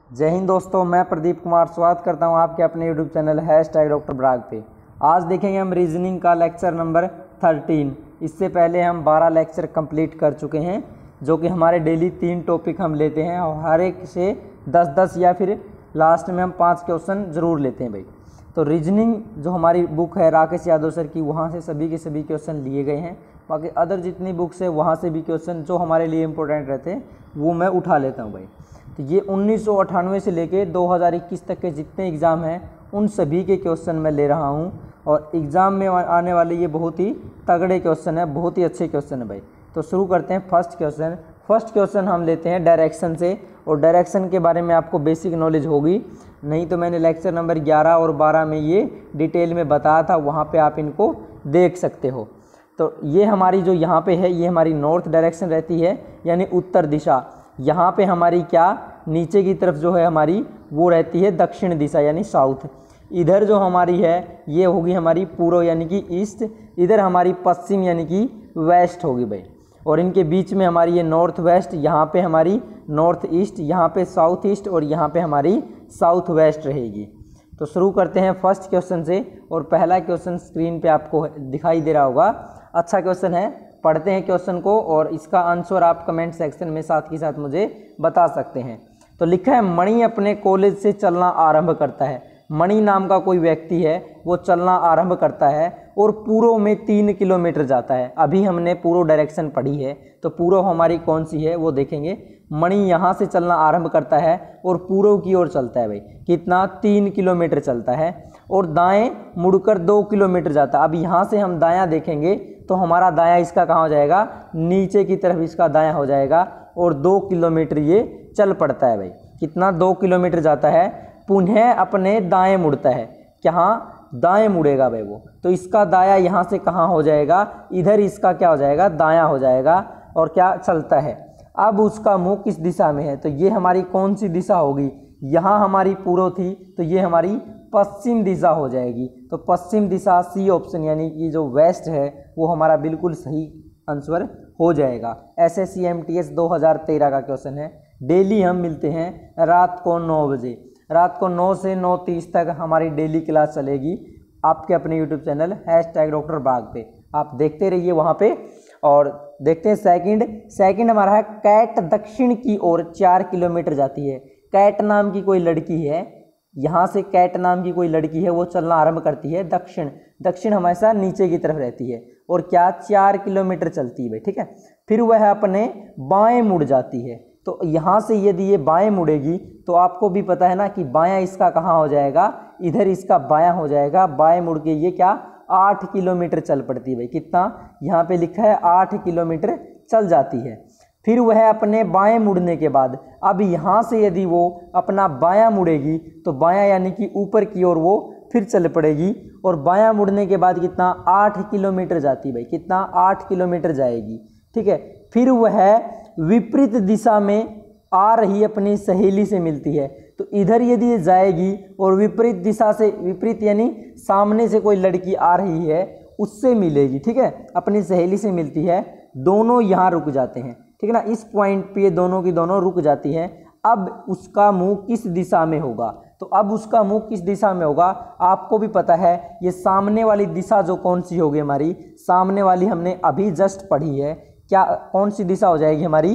जय हिंद दोस्तों, मैं प्रदीप कुमार स्वागत करता हूं आपके अपने यूट्यूब चैनल #डॉक्टर ब्राग पे। आज देखेंगे हम रीजनिंग का लेक्चर नंबर 13। इससे पहले हम 12 लेक्चर कंप्लीट कर चुके हैं, जो कि हमारे डेली 3 टॉपिक हम लेते हैं और हर एक से 10-10 या फिर लास्ट में हम 5 क्वेश्चन ज़रूर लेते हैं भाई। तो रीजनिंग जो हमारी बुक है राकेश यादव सर की, वहाँ से सभी के सभी क्वेश्चन लिए गए हैं। बाकी अदर जितनी बुक्स है वहाँ से भी क्वेश्चन जो हमारे लिए इम्पोर्टेंट रहते हैं वो मैं उठा लेता हूँ भाई। तो ये 1998 से लेके 2021 तक के जितने एग्ज़ाम हैं उन सभी के क्वेश्चन मैं ले रहा हूँ, और एग्ज़ाम में आने वाले ये बहुत ही तगड़े क्वेश्चन है, बहुत ही अच्छे क्वेश्चन है भाई। तो शुरू करते हैं फर्स्ट क्वेश्चन हम लेते हैं डायरेक्शन से, और डायरेक्शन के बारे में आपको बेसिक नॉलेज होगी, नहीं तो मैंने लेक्चर नंबर 11 और 12 में ये डिटेल में बताया था, वहाँ पे आप इनको देख सकते हो। तो ये हमारी जो यहाँ पे है ये हमारी नॉर्थ डायरेक्शन रहती है, यानी उत्तर दिशा। यहाँ पे हमारी क्या नीचे की तरफ जो है हमारी वो रहती है दक्षिण दिशा यानी साउथ। इधर जो हमारी है ये होगी हमारी पूर्व यानी कि ईस्ट, इधर हमारी पश्चिम यानी कि वेस्ट होगी भाई। और इनके बीच में हमारी ये नॉर्थ वेस्ट, यहाँ पे हमारी नॉर्थ ईस्ट, यहाँ पे साउथ ईस्ट और यहाँ पे हमारी साउथ वेस्ट रहेगी। तो शुरू करते हैं फर्स्ट क्वेश्चन से, और पहला क्वेश्चन स्क्रीन पे आपको दिखाई दे रहा होगा। अच्छा क्वेश्चन है, पढ़ते हैं क्वेश्चन को और इसका आंसर आप कमेंट सेक्शन में साथ ही साथ मुझे बता सकते हैं। तो लिखा है, मणि अपने कॉलेज से चलना आरंभ करता है। मणि नाम का कोई व्यक्ति है, वो चलना आरंभ करता है और पूर्व में 3 किलोमीटर जाता है। अभी हमने पूर्व डायरेक्शन पढ़ी है, तो पूर्व हमारी कौन सी है वो देखेंगे। मणि यहाँ से चलना आरंभ करता है और पूर्व की ओर चलता है भाई। कितना? 3 किलोमीटर चलता है, और दाएं मुड़कर 2 किलोमीटर जाता है। अब यहाँ से हम दायां देखेंगे तो हमारा दायां इसका कहाँ हो जाएगा? नीचे की तरफ इसका दायां हो जाएगा, और 2 किलोमीटर ये चल पड़ता है भाई। कितना? 2 किलोमीटर जाता है, पुनः अपने दाएं मुड़ता है। कहाँ? दाएं मुड़ेगा भाई वो। तो इसका दायां यहाँ से कहाँ हो जाएगा? इधर इसका क्या हो जाएगा? दायां हो जाएगा, और क्या चलता है। अब उसका मुंह किस दिशा में है? तो ये हमारी कौन सी दिशा होगी? यहाँ हमारी पूर्व थी, तो ये हमारी पश्चिम दिशा हो जाएगी। तो पश्चिम दिशा सी ऑप्शन यानी कि जो वेस्ट है वो हमारा बिल्कुल सही आंसर हो जाएगा। SSC MTS 2013 का क्वेश्चन है। डेली हम मिलते हैं रात को 9 बजे। रात को 9 से 9:30 तक हमारी डेली क्लास चलेगी आपके अपने यूट्यूब चैनल #डॉक्टर ब्राग पे। आप देखते रहिए वहाँ पे। और देखते हैं सेकंड हमारा है, कैट दक्षिण की ओर 4 किलोमीटर जाती है। कैट नाम की कोई लड़की है, यहाँ से कैट नाम की कोई लड़की है, वो चलना आरंभ करती है दक्षिण हमेशा नीचे की तरफ रहती है, और क्या 4 किलोमीटर चलती है भाई। ठीक है, फिर वह अपने बाएं मुड़ जाती है। तो यहाँ से यदि ये बाएं मुड़ेगी तो आपको भी पता है ना कि बायां इसका कहाँ हो जाएगा? इधर इसका बायां हो जाएगा। बाएं मुड़ के ये क्या 8 किलोमीटर चल पड़ती है भाई। कितना? यहाँ पे लिखा है 8 किलोमीटर चल जाती है। फिर वह अपने बाएं मुड़ने के बाद, अब यहाँ से यदि वो अपना बायां मुड़ेगी तो बायां यानी कि ऊपर की ओर वो फिर चल पड़ेगी, और बायां मुड़ने के बाद कितना? 8 किलोमीटर जाती भाई। कितना? 8 किलोमीटर जाएगी। ठीक है, फिर वह विपरीत दिशा में आ रही अपनी सहेली से मिलती है। तो इधर यदि जाएगी और विपरीत दिशा से, विपरीत यानी सामने से कोई लड़की आ रही है उससे मिलेगी। ठीक है, अपनी सहेली से मिलती है, दोनों यहाँ रुक जाते हैं। ठीक है ना, इस पॉइंट पे ये दोनों की दोनों रुक जाती हैं। अब उसका मुंह किस दिशा में होगा? तो अब उसका मुंह किस दिशा में होगा आपको भी पता है। ये सामने वाली दिशा जो कौन सी होगी हमारी, सामने वाली हमने अभी जस्ट पढ़ी है। क्या कौन सी दिशा हो जाएगी हमारी?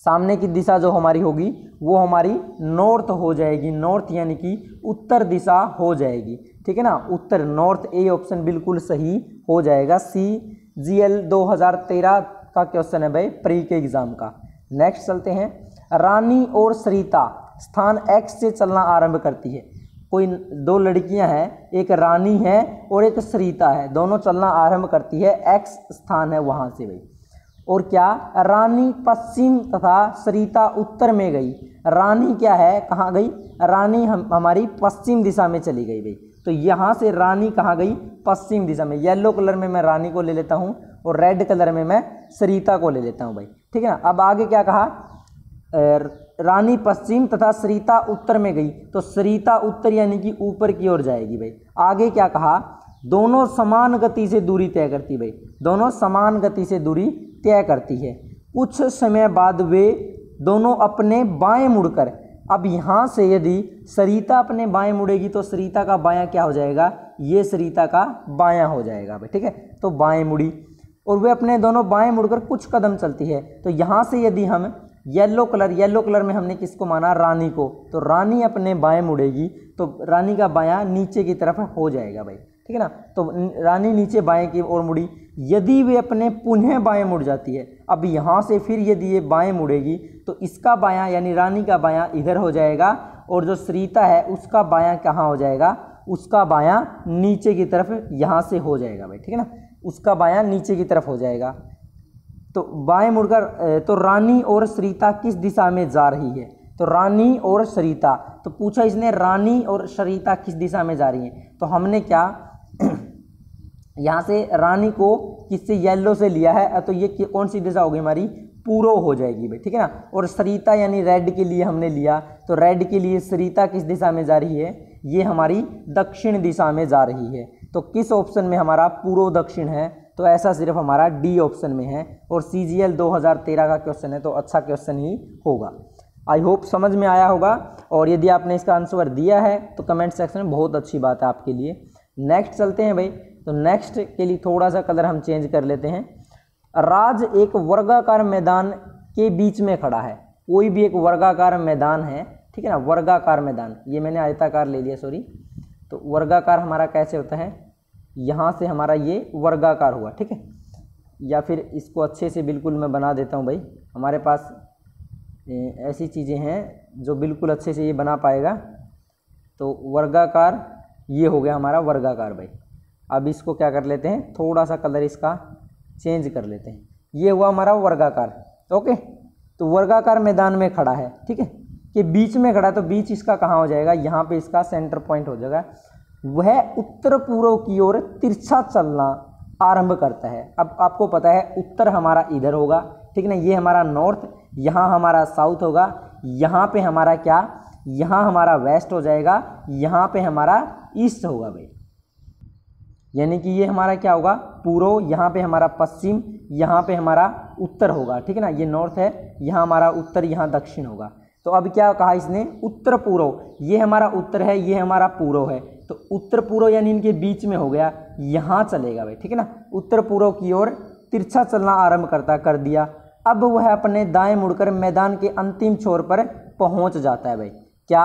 सामने की दिशा जो हमारी होगी वो हमारी नॉर्थ हो जाएगी। नॉर्थ यानी कि उत्तर दिशा हो जाएगी। ठीक है ना, उत्तर, नॉर्थ। ए ऑप्शन बिल्कुल सही हो जाएगा। CGL 2013 का क्वेश्चन है भाई, प्री के एग्जाम का। नेक्स्ट चलते हैं, रानी और सरिता स्थान X से चलना आरंभ करती है। कोई 2 लड़कियां हैं, एक रानी है और एक सरिता है, दोनों चलना आरंभ करती है, X स्थान है वहां से भाई। और क्या? रानी पश्चिम तथा सरिता उत्तर में गई। रानी क्या है, कहाँ गई? रानी हमारी पश्चिम दिशा में चली गई भाई। तो यहाँ से रानी कहाँ गई? पश्चिम दिशा में। येलो कलर में मैं रानी को ले लेता हूँ और रेड कलर में मैं सरिता को ले लेता हूँ भाई। ठीक है ना, अब आगे क्या कहा? रानी पश्चिम तथा सरिता उत्तर में गई, तो सरिता उत्तर यानी कि ऊपर की ओर जाएगी भाई। आगे क्या कहा? दोनों समान गति से दूरी तय करती भाई। दोनों समान गति से दूरी तय करती है। कुछ समय बाद वे दोनों अपने बाएं मुड़कर अब यहाँ से यदि सरिता अपने बाएं मुड़ेगी तो सरिता का बायां क्या हो जाएगा, ये सरिता का बायां हो जाएगा भाई, ठीक है। तो बाएं मुड़ी और वे अपने दोनों बाएं मुड़कर कुछ कदम चलती है, तो यहाँ से यदि हम येलो कलर में हमने किसको माना, रानी को, तो रानी अपने बाएं मुड़ेगी तो रानी का बायां नीचे की तरफ हो जाएगा भाई, ठीक है ना। तो रानी नीचे बाएं की ओर मुड़ी, यदि वे अपने पुनः बाएं मुड़ जाती है, अब यहाँ से फिर यदि ये बाएं मुड़ेगी तो इसका बायां यानी रानी का बायां इधर हो जाएगा और जो सरिता है उसका बायां कहाँ हो जाएगा, उसका बायां नीचे की तरफ यहाँ से हो जाएगा भाई, ठीक है ना, उसका बायां नीचे की तरफ हो जाएगा। तो बाएं मुड़कर तो रानी और सरिता किस दिशा में जा रही है, तो रानी और सरिता, तो पूछा इसने रानी और सरिता किस दिशा में जा रही हैं, तो हमने क्या यहाँ से रानी को किससे, येलो से लिया है, तो ये कौन सी दिशा होगी हमारी, पूर्व हो जाएगी भाई, ठीक है ना। और सरिता यानी रेड के लिए हमने लिया, तो रेड के लिए सरिता किस दिशा में जा रही है, ये हमारी दक्षिण दिशा में जा रही है। तो किस ऑप्शन में हमारा पूर्व दक्षिण है, तो ऐसा सिर्फ हमारा डी ऑप्शन में है और CGL 2013 का क्वेश्चन है, तो अच्छा क्वेश्चन ही होगा। आई होप समझ में आया होगा, और यदि आपने इसका आंसर दिया है तो कमेंट सेक्शन में बहुत अच्छी बात है आपके लिए। नेक्स्ट चलते हैं भाई, तो नेक्स्ट के लिए थोड़ा सा कलर हम चेंज कर लेते हैं। राज एक वर्गाकार मैदान के बीच में खड़ा है, कोई भी एक वर्गाकार मैदान है, ठीक है ना, वर्गाकार मैदान, ये मैंने आयताकार ले लिया सॉरी, तो वर्गाकार हमारा कैसे होता है, यहाँ से हमारा ये वर्गाकार हुआ, ठीक है, या फिर इसको अच्छे से बिल्कुल मैं बना देता हूँ भाई, हमारे पास ऐसी चीज़ें हैं जो बिल्कुल अच्छे से ये बना पाएगा। तो वर्गाकार ये हो गया हमारा वर्गाकार भाई। अब इसको क्या कर लेते हैं, थोड़ा सा कलर इसका चेंज कर लेते हैं, ये हुआ हमारा वर्गाकार, ओके। तो वर्गाकार मैदान में खड़ा है, ठीक है, कि बीच में खड़ा, तो बीच इसका कहाँ हो जाएगा, यहाँ पे इसका सेंटर पॉइंट हो जाएगा। वह उत्तर पूर्व की ओर तिरछा चलना आरंभ करता है। अब आपको पता है उत्तर हमारा इधर होगा, ठीक ना, ये हमारा नॉर्थ, यहाँ हमारा साउथ होगा, यहाँ पे हमारा क्या, यहाँ हमारा वेस्ट हो जाएगा, यहाँ पे हमारा ईस्ट होगा भाई, यानी कि ये हमारा क्या होगा, पूर्व, यहाँ पे हमारा पश्चिम, यहाँ पे हमारा उत्तर होगा, ठीक है ना, ये नॉर्थ है, यहाँ हमारा उत्तर, यहाँ दक्षिण होगा। तो अब क्या कहा इसने, उत्तर पूर्व, ये हमारा उत्तर है, ये हमारा पूर्व है, तो उत्तर पूर्व यानी इनके बीच में हो गया, यहाँ चलेगा भाई, ठीक है ना, उत्तर पूर्व की ओर तिरछा चलना आरंभ कर दिया। अब वह अपने दाएं मुड़कर मैदान के अंतिम छोर पर पहुंच जाता है भाई, क्या,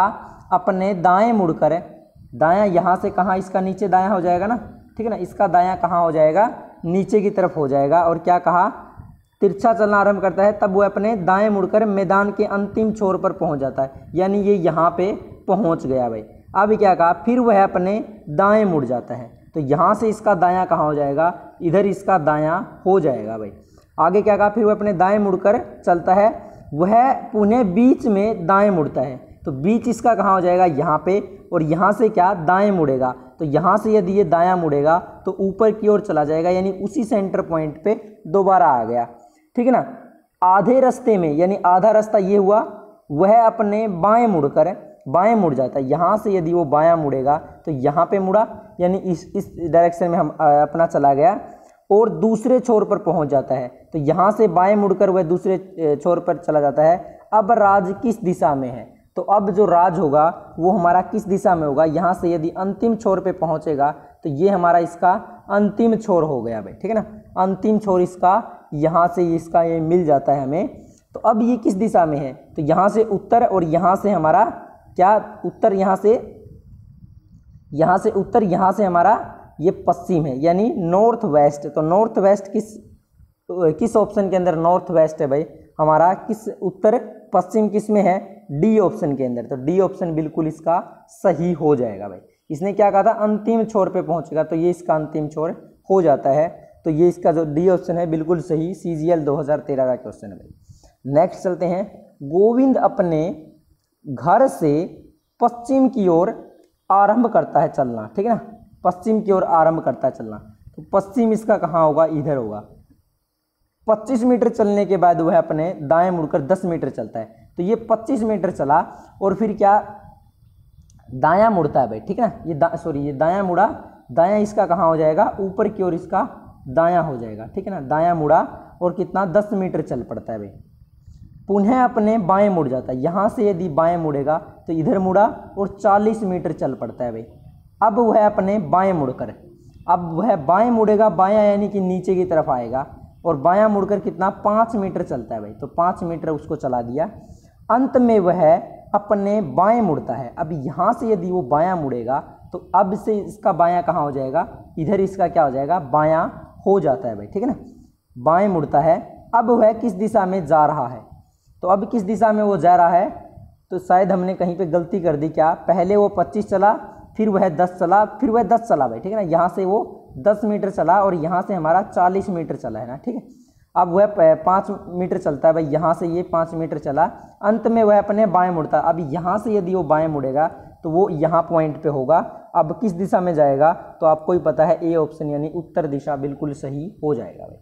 अपने दाएं मुड़कर, दायां यहाँ से कहाँ, इसका नीचे दायां हो जाएगा ना, ठीक है ना, इसका दायां कहाँ हो जाएगा, नीचे की तरफ हो जाएगा, और क्या कहा, तिरछा चलना आरंभ करता है। तब वो अपने दाएं मुड़कर मैदान के अंतिम छोर पर पहुंच जाता है, यानी ये यहाँ पे पहुंच गया भाई। अब क्या कहा, फिर वह अपने दाएं मुड़ जाता है, तो यहाँ से इसका दायां कहाँ हो जाएगा, इधर इसका दायां हो जाएगा भाई। आगे क्या कहा, फिर वह अपने दाएं मुड़कर चलता है, वह पुनः बीच में दाएं मुड़ता है, तो बीच इसका कहाँ हो जाएगा, यहाँ पे, और यहाँ से क्या, दाएं मुड़ेगा, तो यहाँ से यदि ये दायां मुड़ेगा तो ऊपर की ओर चला जाएगा, यानी उसी सेंटर पॉइंट पे दोबारा आ गया, ठीक है ना। आधे रास्ते में, यानी आधा रास्ता ये हुआ, वह अपने बाएं मुड़कर बाएं मुड़ जाता है, यहाँ से यदि वो बायां मुड़ेगा तो यहाँ पे मुड़ा, यानी इस डायरेक्शन में हम अपना चला गया और दूसरे छोर पर पहुंच जाता है, तो यहाँ से बाएं मुड़कर वह दूसरे छोर पर चला जाता है। अब राज किस दिशा में है, तो अब जो राज होगा वो हमारा किस दिशा में होगा, यहाँ से यदि अंतिम छोर पे पहुँचेगा तो ये हमारा इसका अंतिम छोर हो गया भाई, ठीक है ना, अंतिम छोर इसका, यहाँ से इसका ये मिल जाता है हमें। तो अब ये किस दिशा में है, तो यहाँ से उत्तर, और यहाँ से हमारा क्या, उत्तर, यहाँ से उत्तर, यहाँ से हमारा ये पश्चिम है, यानी नॉर्थ वेस्ट। तो नॉर्थ वेस्ट किस ऑप्शन के अंदर नॉर्थ वेस्ट है भाई हमारा, किस, उत्तर पश्चिम किस में है, डी ऑप्शन के अंदर, तो डी ऑप्शन बिल्कुल इसका सही हो जाएगा भाई। इसने क्या कहा था, अंतिम छोर पे पहुंचेगा, तो ये इसका अंतिम छोर हो जाता है, तो ये इसका जो डी ऑप्शन है बिल्कुल सही, CGL 2013 का क्वेश्चन है भाई। नेक्स्ट चलते हैं, गोविंद अपने घर से पश्चिम की ओर आरंभ करता है चलना, ठीक है ना, पश्चिम की ओर आरंभ करता है चलना, तो पश्चिम इसका कहाँ होगा, इधर होगा। 25 मीटर चलने के बाद वह अपने दाएं मुड़कर 10 मीटर चलता है, तो ये 25 मीटर चला और फिर क्या, दायां मुड़ता है भाई, ठीक है ना, ये दायां मुड़ा, दायां इसका कहाँ हो जाएगा, ऊपर की ओर इसका दायां हो जाएगा, ठीक है ना, दायां मुड़ा और कितना, 10 मीटर चल पड़ता है भाई। पुनः अपने बाएं मुड़ जाता है। यहाँ से यदि बाएं मुड़ेगा तो इधर मुड़ा और 40 मीटर चल पड़ता है भाई। अब वह अपने बाएं मुड़कर, अब वह बाएं मुड़ेगा, बायां यानी कि नीचे की तरफ आएगा और बायां मुड़कर कितना 5 मीटर चलता है भाई। तो 5 मीटर उसको चला दिया। अंत में वह अपने बाएं मुड़ता है। अब यहाँ से यदि वो बायां मुड़ेगा तो अब से इसका बायां कहाँ हो जाएगा, इधर इसका क्या हो जाएगा, बायां हो जाता है भाई, ठीक है ना। बाएं मुड़ता है। अब वह किस दिशा में जा रहा है, तो अब किस दिशा में वो जा रहा है, तो शायद हमने कहीं पे गलती कर दी। क्या, पहले वो 25 चला, फिर वह 10 चला, फिर वह 10 चला भाई, ठीक है ना। यहाँ से वो 10 मीटर चला और यहाँ से हमारा 40 मीटर चला है ना, ठीक है। अब वह 5 मीटर चलता है भाई, यहाँ से ये 5 मीटर चला। अंत में वह अपने बाएं मुड़ता है। अब यहाँ से यदि वो बाएं मुड़ेगा तो वो यहाँ पॉइंट पे होगा। अब किस दिशा में जाएगा, तो आपको ही पता है ए ऑप्शन यानी उत्तर दिशा बिल्कुल सही हो जाएगा भाई।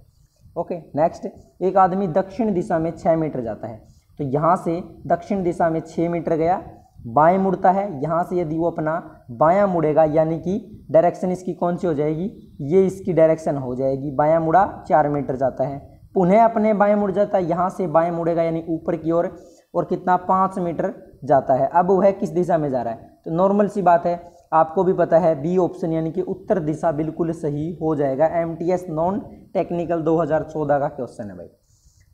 ओके, नेक्स्ट, एक आदमी दक्षिण दिशा में 6 मीटर जाता है। तो यहाँ से दक्षिण दिशा में 6 मीटर गया, बाएं मुड़ता है। यहाँ से यदि वो अपना बायां मुड़ेगा यानी कि डायरेक्शन इसकी कौन सी हो जाएगी, ये इसकी डायरेक्शन हो जाएगी। बायां मुड़ा 4 मीटर जाता है, पुनः अपने बाएं मुड़ जाता है। यहाँ से बाएं मुड़ेगा यानी ऊपर की ओर और कितना 5 मीटर जाता है। अब वह किस दिशा में जा रहा है, तो नॉर्मल सी बात है, आपको भी पता है बी ऑप्शन यानी कि उत्तर दिशा बिल्कुल सही हो जाएगा। MTS नॉन टेक्निकल 2014 का क्वेश्चन है भाई।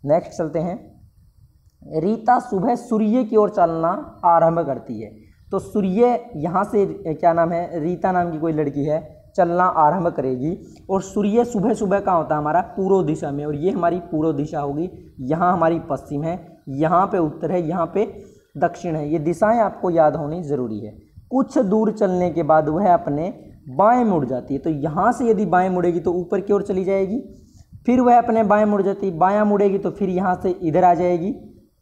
नेक्स्ट चलते हैं। रीता सुबह सूर्य की ओर चलना आरंभ करती है। तो सूर्य यहाँ से क्या नाम है, रीता नाम की कोई लड़की है, चलना आरंभ करेगी और सूर्य सुबह सुबह कहाँ होता है हमारा, पूर्व दिशा में, और ये हमारी पूर्व दिशा होगी। यहाँ हमारी पश्चिम है, यहाँ पे उत्तर है, यहाँ पे दक्षिण है। ये दिशाएं आपको याद होनी जरूरी है। कुछ दूर चलने के बाद वह अपने बाएं मुड़ जाती है। तो यहाँ से यदि बाएं मुड़ेगी तो ऊपर की ओर चली जाएगी, फिर वह अपने बाएं मुड़ जाती है। बायां मुड़ेगी तो फिर यहाँ से इधर आ जाएगी।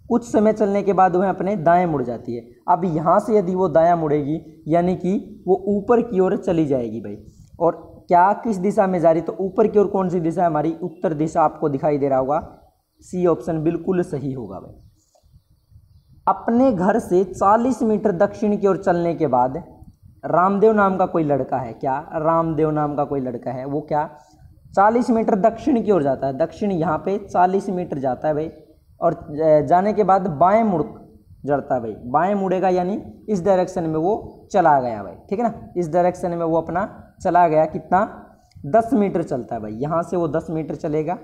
कुछ समय चलने के बाद वह अपने दाएं मुड़ जाती है। अब यहाँ से यदि वो दायां मुड़ेगी यानी कि वो ऊपर की ओर चली जाएगी भाई। और क्या, किस दिशा में जा रही, तो ऊपर की ओर कौन सी दिशा है हमारी, उत्तर दिशा आपको दिखाई दे रहा होगा। सी ऑप्शन बिल्कुल सही होगा भाई। अपने घर से 40 मीटर दक्षिण की ओर चलने के बाद रामदेव नाम का कोई लड़का है। क्या, रामदेव नाम का कोई लड़का है, वो क्या 40 मीटर दक्षिण की ओर जाता है। दक्षिण यहाँ पे 40 मीटर जाता है भाई, और जाने के बाद बाएं मुड़ जाता है भाई। बाएं मुड़ेगा यानी इस डायरेक्शन में वो चला गया भाई, ठीक है ना। इस डायरेक्शन में वो अपना चला गया, कितना 10 मीटर चलता है भाई। यहाँ से वो 10 मीटर चलेगा,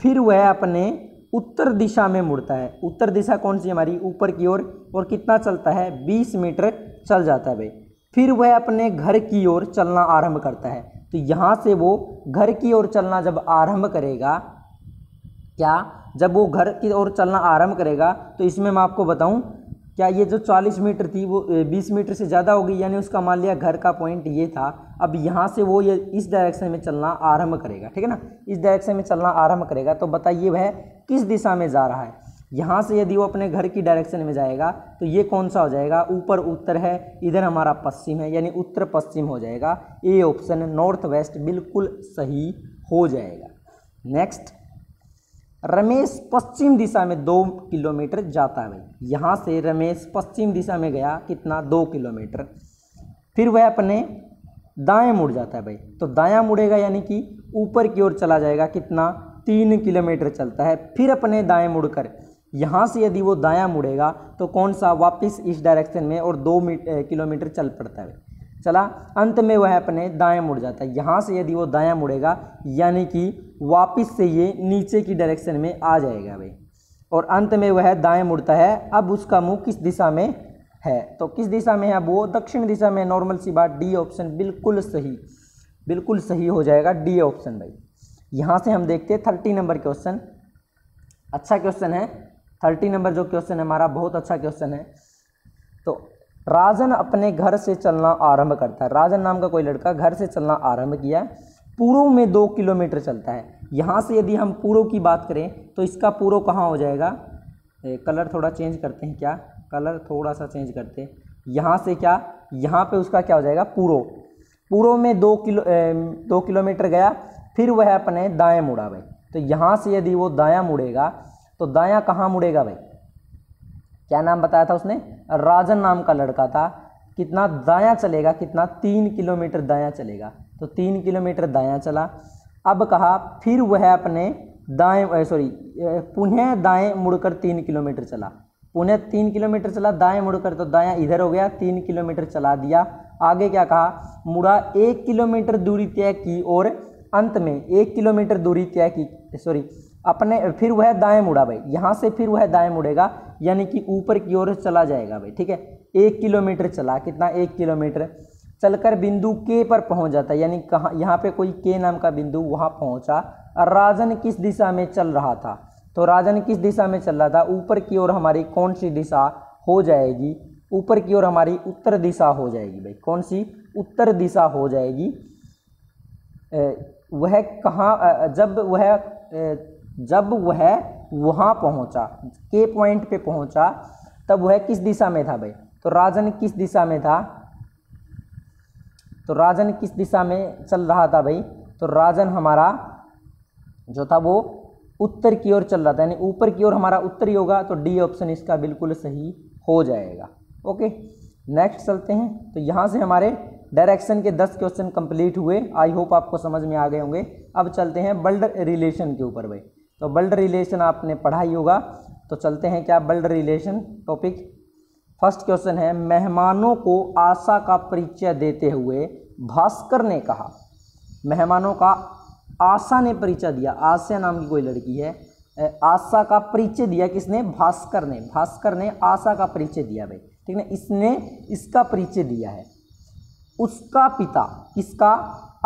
फिर वह अपने उत्तर दिशा में मुड़ता है। उत्तर दिशा कौन सी हमारी, ऊपर की ओर, और कितना चलता है 20 मीटर चल जाता है भाई। फिर वह अपने घर की ओर चलना आरंभ करता है। तो यहाँ से वो घर की ओर चलना जब आरंभ करेगा, क्या, जब वो घर की ओर चलना आरंभ करेगा तो इसमें मैं आपको बताऊं, क्या ये जो 40 मीटर थी वो 20 मीटर से ज़्यादा हो गई, यानी उसका मान लिया घर का पॉइंट ये था। अब यहाँ से वो ये इस डायरेक्शन में चलना आरंभ करेगा, ठीक है ना, इस डायरेक्शन में चलना आरंभ करेगा। तो बताइए वह किस दिशा में जा रहा है। यहाँ से यदि वो अपने घर की डायरेक्शन में जाएगा तो ये कौन सा हो जाएगा, ऊपर उत्तर है, इधर हमारा पश्चिम है, यानी उत्तर पश्चिम हो जाएगा। ए ऑप्शन नॉर्थ वेस्ट बिल्कुल सही हो जाएगा। नेक्स्ट, रमेश पश्चिम दिशा में 2 किलोमीटर जाता है भाई। यहाँ से रमेश पश्चिम दिशा में गया, कितना 2 किलोमीटर। फिर वह अपने दाएं मुड़ जाता है भाई। तो दायां मुड़ेगा यानी कि ऊपर की ओर चला जाएगा, कितना 3 किलोमीटर चलता है। फिर अपने दाएं मुड़कर यहाँ से यदि वो दायां मुड़ेगा तो कौन सा, वापस इस डायरेक्शन में, और 2 किलोमीटर चल पड़ता है। चला, अंत में वह अपने दाएं मुड़ जाता है। यहाँ से यदि वो दायां मुड़ेगा यानी कि वापस से ये नीचे की डायरेक्शन में आ जाएगा भाई, और अंत में वह दाएं मुड़ता है। अब उसका मुंह किस दिशा में है, तो किस दिशा में है, अब वो दक्षिण दिशा में। नॉर्मल सी बात, डी ऑप्शन बिल्कुल सही हो जाएगा, डी ऑप्शन भाई। यहाँ से हम देखते हैं 30 नंबर क्वेश्चन। अच्छा क्वेश्चन है 30 नंबर जो क्वेश्चन है हमारा, बहुत अच्छा क्वेश्चन है। तो राजन अपने घर से चलना आरंभ करता है। राजन नाम का कोई लड़का घर से चलना आरंभ किया, पूर्व में 2 किलोमीटर चलता है। यहाँ से यदि हम पूर्व की बात करें तो इसका पूर्व कहाँ हो जाएगा, कलर थोड़ा चेंज करते हैं, क्या कलर थोड़ा सा चेंज करते हैं। यहाँ से क्या, यहाँ पे उसका क्या हो जाएगा, पूर्व में 2 किलोमीटर गया, फिर वह अपने दाएं मुड़ा भाई। तो यहाँ से यदि वो दायां मुड़ेगा तो दायां कहाँ मुड़ेगा भाई, क्या नाम बताया था उसने, राजन नाम का लड़का था। कितना दायां चलेगा, कितना 3 किलोमीटर दायां चलेगा। तो 3 किलोमीटर दायां चला। अब कहा फिर वह अपने पुनः दाएं मुड़कर 3 किलोमीटर चला। पुनः 3 किलोमीटर चला, दाएं मुड़कर तो दायां इधर हो गया, 3 किलोमीटर चला दिया। आगे क्या कहा, मुड़ा 1 किलोमीटर दूरी तय की और अंत में 1 किलोमीटर दूरी तय की, फिर वह दाएं मुड़ा भाई, यहाँ से फिर वह दाएं मुड़ेगा, यानी कि ऊपर की ओर चला जाएगा भाई, ठीक है। 1 किलोमीटर चला, कितना, 1 किलोमीटर चलकर बिंदु के पर पहुंच जाता है, यानी कहाँ, यहाँ पे कोई के नाम का बिंदु, वहाँ पहुंचा। राजन किस दिशा में चल रहा था, तो राजन किस दिशा में चल रहा था, ऊपर की ओर हमारी कौन सी दिशा हो जाएगी, ऊपर की ओर हमारी उत्तर दिशा हो जाएगी भाई, कौन सी, उत्तर दिशा हो जाएगी। वह कहाँ, जब वह वहाँ पहुँचा, के पॉइंट पे पहुँचा, तब वह किस दिशा में था भाई, तो राजन किस दिशा में था, तो राजन किस दिशा में चल रहा था भाई, तो राजन हमारा जो था वो उत्तर की ओर चल रहा था, यानी ऊपर की ओर हमारा उत्तर ही होगा, तो डी ऑप्शन इसका बिल्कुल सही हो जाएगा। ओके, नेक्स्ट चलते हैं। तो यहाँ से हमारे डायरेक्शन के 10 क्वेश्चन कंप्लीट हुए, आई होप आपको समझ में आ गए होंगे। अब चलते हैं बल्ड रिलेशन के ऊपर भाई। तो बल्ड रिलेशन आपने पढ़ा ही होगा, तो चलते हैं क्या, blood relation topic. First question है, मेहमानों को आशा का परिचय देते हुए भास्कर ने कहा, मेहमानों का आशा ने परिचय दिया, आशा नाम की कोई लड़की है, आशा का परिचय दिया किसने, भास्कर ने, भास्कर ने आशा का परिचय दिया भाई, ठीक है, इसने इसका परिचय दिया है। उसका पिता, किसका,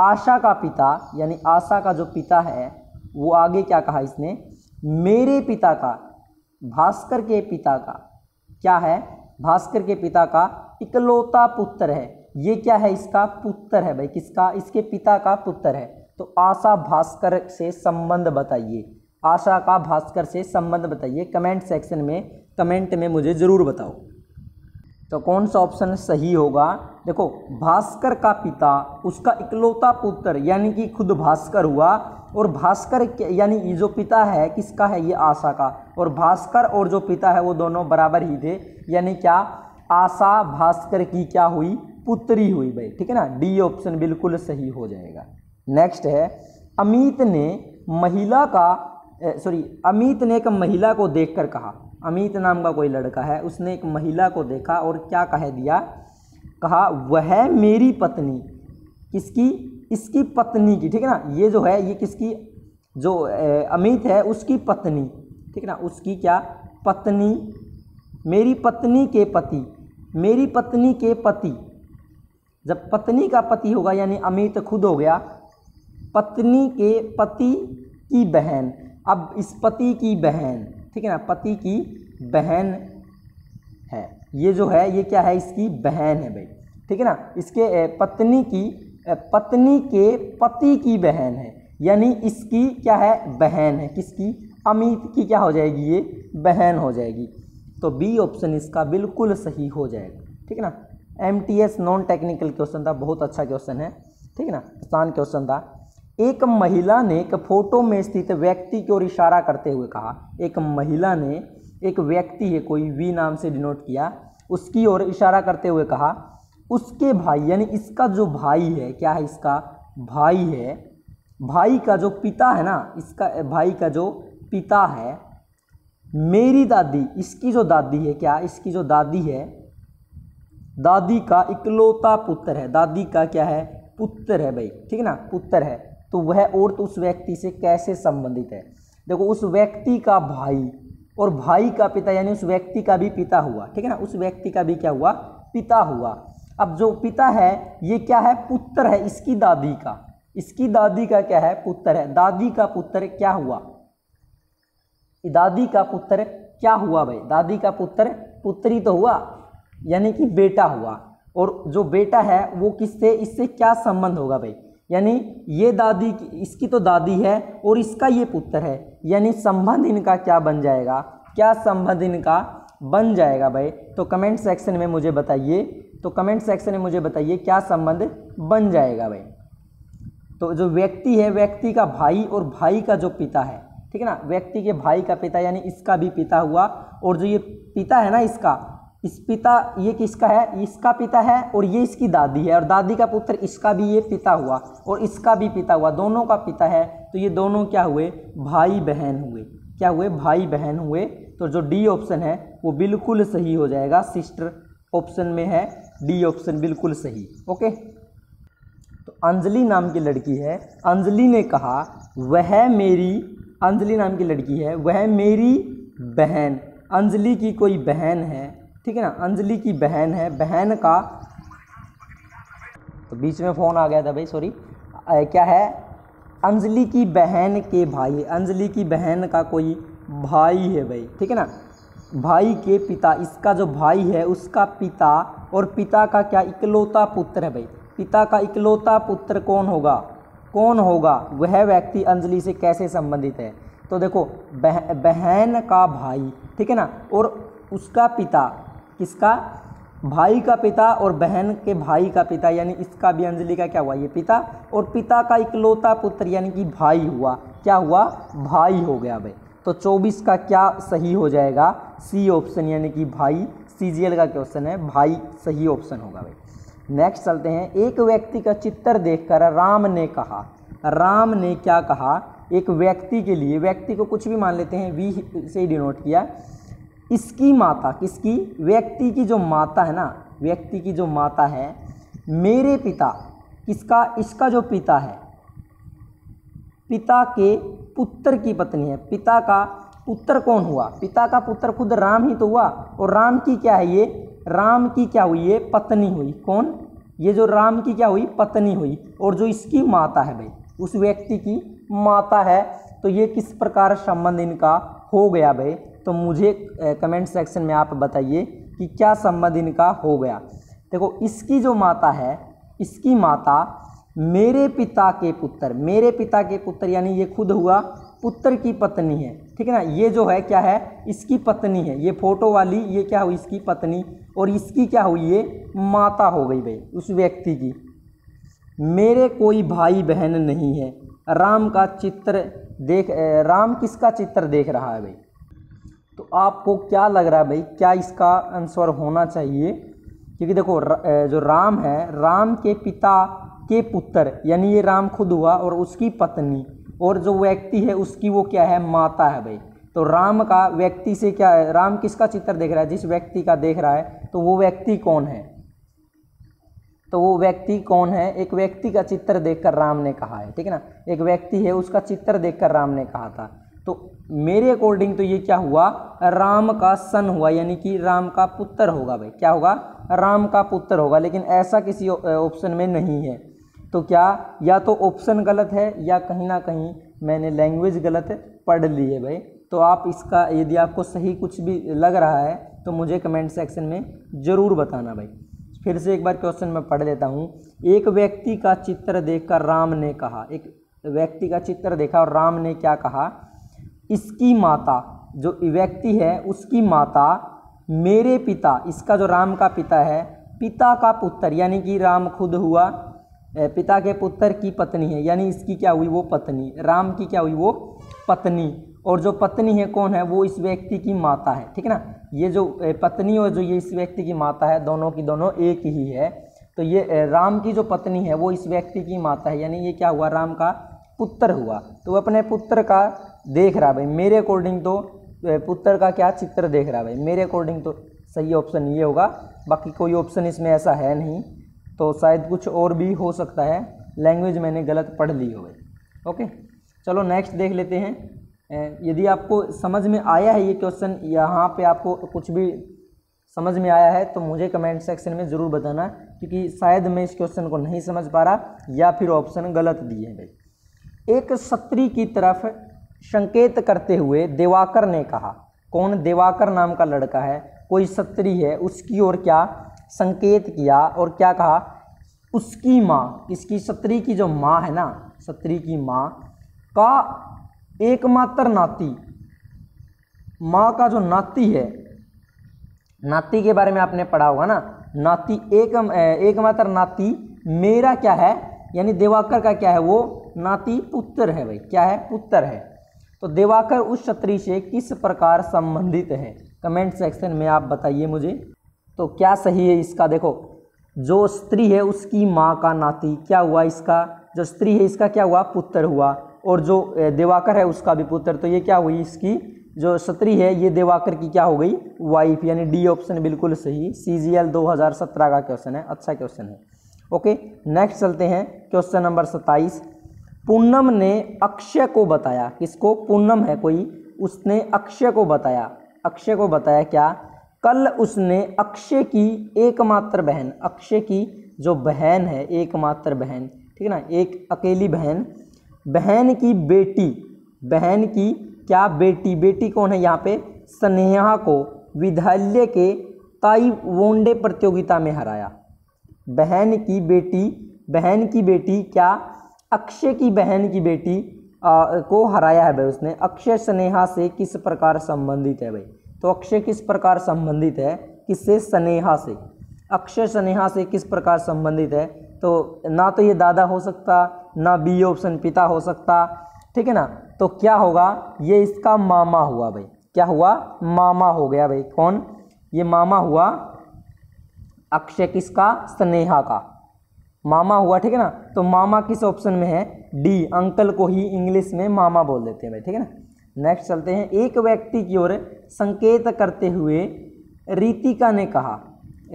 आशा का पिता, यानी आशा का जो पिता है वो आगे क्या कहा इसने, मेरे पिता का, भास्कर के पिता का क्या है, भास्कर के पिता का इकलौता पुत्र है। ये क्या है, इसका पुत्र है भाई, किसका, इसके पिता का पुत्र है। तो आशा भास्कर से संबंध बताइए, आशा का भास्कर से संबंध बताइए, कमेंट सेक्शन में, कमेंट में मुझे ज़रूर बताओ। तो कौन सा ऑप्शन सही होगा, देखो भास्कर का पिता, उसका इकलौता पुत्र, यानी कि खुद भास्कर हुआ, और भास्कर यानी ये जो पिता है किसका है, ये आशा का, और भास्कर और जो पिता है वो दोनों बराबर ही थे, यानी क्या, आशा भास्कर की क्या हुई, पुत्री हुई भाई, ठीक है ना, डी ऑप्शन बिल्कुल सही हो जाएगा। नेक्स्ट है, अमित ने एक महिला को देखकर कहा, अमित नाम का कोई लड़का है, उसने एक महिला को देखा और क्या कह दिया, कहा वह मेरी पत्नी, किसकी, इसकी पत्नी की, ठीक है ना, ये जो है ये किसकी, जो अमित है उसकी पत्नी, ठीक है ना, उसकी क्या, पत्नी, मेरी पत्नी के पति, मेरी पत्नी के पति, जब पत्नी का पति होगा यानी अमित खुद हो गया, पत्नी के पति की बहन, अब इस पति की बहन, ठीक है ना, पति की बहन है, ये जो है ये क्या है, इसकी बहन है भाई, ठीक है ना, इसके पत्नी के पति की बहन है, यानी इसकी क्या है, बहन है, किसकी, अमित की क्या हो जाएगी, ये बहन हो जाएगी। तो बी ऑप्शन इसका बिल्कुल सही हो जाएगा, ठीक है ना। MTS नॉन टेक्निकल क्वेश्चन था, बहुत अच्छा क्वेश्चन है, ठीक है ना, आसान क्वेश्चन था। एक महिला ने एक फोटो में स्थित व्यक्ति की ओर इशारा करते हुए कहा, एक महिला ने, एक व्यक्ति है कोई, वी नाम से डिनोट किया, उसकी ओर इशारा करते हुए कहा, उसके भाई, यानी इसका जो भाई है, क्या है, इसका भाई है, भाई का जो पिता है ना, इसका भाई का जो पिता है, मेरी दादी, इसकी जो दादी है, क्या, इसकी जो दादी है, दादी का इकलौता पुत्र है, दादी का क्या है, पुत्र है भाई, ठीक है ना, पुत्र है। तो वह औरत उस व्यक्ति से कैसे संबंधित है, देखो उस व्यक्ति का भाई और भाई का पिता, यानी उस व्यक्ति का भी पिता हुआ, ठीक है ना, उस व्यक्ति का भी क्या हुआ, पिता हुआ। अब जो पिता है ये क्या है, पुत्र है इसकी दादी का, इसकी दादी का क्या है, पुत्र है, दादी का पुत्र क्या हुआ, दादी का पुत्र क्या हुआ भाई, दादी का पुत्र पुत्री तो हुआ, यानी कि बेटा हुआ, और जो बेटा है वो किससे, इससे क्या संबंध होगा भाई, यानी ये दादी, इसकी तो दादी है और इसका ये पुत्र है, यानी संबंध इनका क्या बन जाएगा, क्या संबंध इनका बन जाएगा भाई। तो कमेंट सेक्शन में मुझे बताइए, तो कमेंट सेक्शन में मुझे बताइए क्या संबंध बन जाएगा भाई। तो जो व्यक्ति है, व्यक्ति का भाई और भाई का जो पिता है, ठीक है ना, व्यक्ति के भाई का पिता यानी इसका भी पिता हुआ, और जो ये पिता है ना इसका, इस पिता, ये किसका है, इसका पिता है, और ये इसकी दादी है, और दादी का पुत्र इसका भी ये पिता हुआ और इसका भी पिता हुआ, दोनों का पिता है, तो ये दोनों क्या हुए, भाई बहन हुए। क्या हुए, भाई बहन हुए। तो जो डी ऑप्शन है वो बिल्कुल सही हो जाएगा, सिस्टर ऑप्शन में है डी ऑप्शन बिल्कुल सही। ओके, तो अंजलि नाम की लड़की है, अंजलि ने कहा वह मेरी, अंजलि नाम की लड़की है वह मेरी बहन, अंजलि की कोई बहन है, ठीक है ना, अंजलि की बहन है, बहन का, तो बीच में फ़ोन आ गया था भाई, सॉरी, क्या है, अंजलि की बहन के भाई, अंजलि की बहन का कोई भाई है भाई, ठीक है ना, भाई के पिता, इसका जो भाई है उसका पिता, और पिता का क्या, इकलौता पुत्र है भाई, पिता का इकलौता पुत्र कौन होगा, कौन होगा, वह व्यक्ति अंजलि से कैसे संबंधित है। तो देखो बहन का भाई, ठीक है ना, और उसका पिता, किसका, भाई का पिता और बहन के भाई का पिता, यानी इसका भी अंजलि का क्या हुआ, ये पिता, और पिता का इकलौता पुत्र यानी कि भाई हुआ, क्या हुआ, भाई हो गया भाई। तो 24 का क्या सही हो जाएगा, सी ऑप्शन यानी कि भाई, सीजीएल का क्वेश्चन है, भाई सही ऑप्शन होगा भाई। नेक्स्ट चलते हैं, एक व्यक्ति का चित्र देखकर राम ने कहा, राम ने क्या कहा, एक व्यक्ति के लिए, व्यक्ति को कुछ भी मान लेते हैं, वी से डिनोट किया, इसकी माता, किसकी, व्यक्ति की जो माता है ना, व्यक्ति की जो माता है, मेरे पिता, किसका, इसका जो पिता है, पिता के पुत्र की पत्नी है, पिता का पुत्र कौन हुआ, पिता का पुत्र खुद राम ही तो हुआ, और राम की क्या है ये, राम की क्या हुई, ये पत्नी हुई, कौन, ये जो राम की क्या हुई, पत्नी हुई, और जो इसकी माता है भाई, उस व्यक्ति की माता है, तो ये किस प्रकार संबंध इनका हो गया भाई। तो मुझे कमेंट सेक्शन में आप बताइए कि क्या संबंध इनका हो गया। देखो इसकी जो माता है, इसकी माता मेरे पिता के पुत्र, मेरे पिता के पुत्र यानी ये खुद हुआ पुत्र की पत्नी है, ठीक है ना, ये जो है क्या है, इसकी पत्नी है, ये फोटो वाली ये क्या हुई, इसकी पत्नी, और इसकी क्या हुई, ये माता हो गई भाई उस व्यक्ति की। मेरे कोई भाई बहन नहीं है, राम का चित्र देख, राम किसका चित्र देख रहा है भाई। तो आपको क्या लग रहा है भाई, क्या इसका आंसर होना चाहिए, क्योंकि देखो जो राम है, राम के पिता के पुत्र यानी ये राम खुद हुआ और उसकी पत्नी, और जो व्यक्ति है उसकी वो क्या है, माता है भाई। तो राम का व्यक्ति से क्या है, राम किसका चित्र देख रहा है, जिस व्यक्ति का देख रहा है, तो वो व्यक्ति कौन है, तो वो व्यक्ति कौन है, एक व्यक्ति का चित्र देखकर राम ने कहा है, ठीक है ना, एक व्यक्ति है उसका चित्र देखकर राम ने कहा था। तो मेरे अकॉर्डिंग तो ये क्या हुआ, राम का सन हुआ, यानी कि राम का पुत्र होगा भाई, क्या होगा, राम का पुत्र होगा, लेकिन ऐसा किसी ऑप्शन में नहीं है। तो क्या, या तो ऑप्शन गलत है या कहीं ना कहीं मैंने लैंग्वेज गलत पढ़ ली है भाई। तो आप इसका, यदि आपको सही कुछ भी लग रहा है तो मुझे कमेंट सेक्शन में ज़रूर बताना भाई। फिर से एक बार क्वेश्चन मैं पढ़ लेता हूँ। एक व्यक्ति का चित्र देखकर राम ने कहा, एक व्यक्ति का चित्र देखा और राम ने क्या कहा, इसकी माता, जो व्यक्ति है उसकी माता मेरे पिता, इसका जो राम का पिता है, पिता का पुत्र यानी कि राम खुद हुआ, पिता के पुत्र की पत्नी है, यानी इसकी क्या हुई, वो पत्नी, राम की क्या हुई, वो पत्नी, और जो पत्नी है कौन है, वो इस व्यक्ति की माता है, ठीक है ना। ये जो पत्नी और जो ये इस व्यक्ति की माता है, दोनों की दोनों एक ही है। तो ये राम की जो पत्नी है वो इस व्यक्ति की माता है, यानी ये क्या हुआ, राम का पुत्र हुआ। तो अपने पुत्र का देख रहा भाई, मेरे अकॉर्डिंग तो पुत्र का क्या चित्र देख रहा भाई, मेरे अकॉर्डिंग तो सही ऑप्शन ये होगा, बाकी कोई ऑप्शन इसमें ऐसा है नहीं, तो शायद कुछ और भी हो सकता है, लैंग्वेज मैंने गलत पढ़ ली हो भाई। ओके, चलो नेक्स्ट देख लेते हैं। यदि आपको समझ में आया है ये क्वेश्चन, यहाँ पे आपको कुछ भी समझ में आया है तो मुझे कमेंट सेक्शन में ज़रूर बताना, क्योंकि शायद मैं इस क्वेश्चन को नहीं समझ पा रहा या फिर ऑप्शन गलत दिए हैं भाई। एक छतरी की तरफ संकेत करते हुए दिवाकर ने कहा, कौन, दिवाकर नाम का लड़का है, कोई छतरी है, उसकी ओर क्या संकेत किया और क्या कहा, उसकी माँ, इसकी छतरी की जो माँ है ना, छतरी की माँ का एकमात्र नाती, माँ का जो नाती है, नाती के बारे में आपने पढ़ा होगा ना, नाती, एकमात्र नाती मेरा क्या है, यानी दिवाकर का क्या है, वो नाती पुत्र है भाई, क्या है, पुत्र है। तो दिवाकर उस छतरी से किस प्रकार संबंधित है, कमेंट सेक्शन में आप बताइए मुझे। तो क्या सही है इसका, देखो जो स्त्री है उसकी माँ का नाती क्या हुआ, इसका जो स्त्री है इसका क्या हुआ, पुत्र हुआ, और जो दिवाकर है उसका भी पुत्र। तो ये क्या हुई, इसकी जो स्त्री है ये दिवाकर की क्या हो गई, वाइफ, यानी डी ऑप्शन बिल्कुल सही। CGL 2017 का क्वेश्चन है, अच्छा क्वेश्चन है। ओके, नेक्स्ट चलते हैं क्वेश्चन नंबर 27। पूनम ने अक्षय को बताया, किसको, पूनम है कोई, उसने अक्षय को बताया, अक्षय को बताया क्या, कल उसने अक्षय की एकमात्र बहन, अक्षय की जो बहन है एकमात्र बहन, ठीक है ना, एक अकेली बहन, बहन की बेटी, बहन की क्या बेटी, बेटी कौन है यहाँ पे, स्नेहा को विद्यालय के ताइक्वांडो प्रतियोगिता में हराया। बहन की बेटी, बहन की बेटी क्या, अक्षय की बहन की बेटी को हराया है भाई उसने। अक्षय स्नेहा से किस प्रकार संबंधित है भाई, तो अक्षय किस प्रकार संबंधित है, किससे, स्नेहा से। अक्षय स्नेहा से किस प्रकार संबंधित है, तो ना तो ये दादा हो सकता, ना बी ऑप्शन पिता हो सकता, ठीक है ना, तो क्या होगा, ये इसका मामा हुआ भाई, क्या हुआ, मामा हो गया भाई। कौन, ये मामा हुआ अक्षय किसका, स्नेहा का मामा हुआ, ठीक है ना। तो मामा किस ऑप्शन में है, डी, अंकल को ही इंग्लिश में मामा बोल देते हैं भाई, ठीक है ना। नेक्स्ट चलते हैं। एक व्यक्ति की ओर संकेत करते हुए रितिका ने कहा,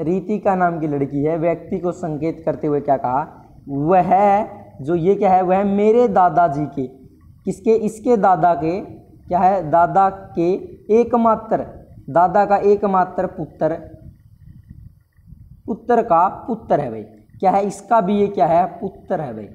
रितिका नाम की लड़की है, व्यक्ति को संकेत करते हुए क्या कहा, वह जो ये क्या है, वह मेरे दादाजी के, किसके, इसके दादा के क्या है, दादा के एकमात्र, दादा का एकमात्र पुत्र, पुत्र का पुत्र है भाई, क्या है, इसका भी ये क्या है, पुत्र है भाई,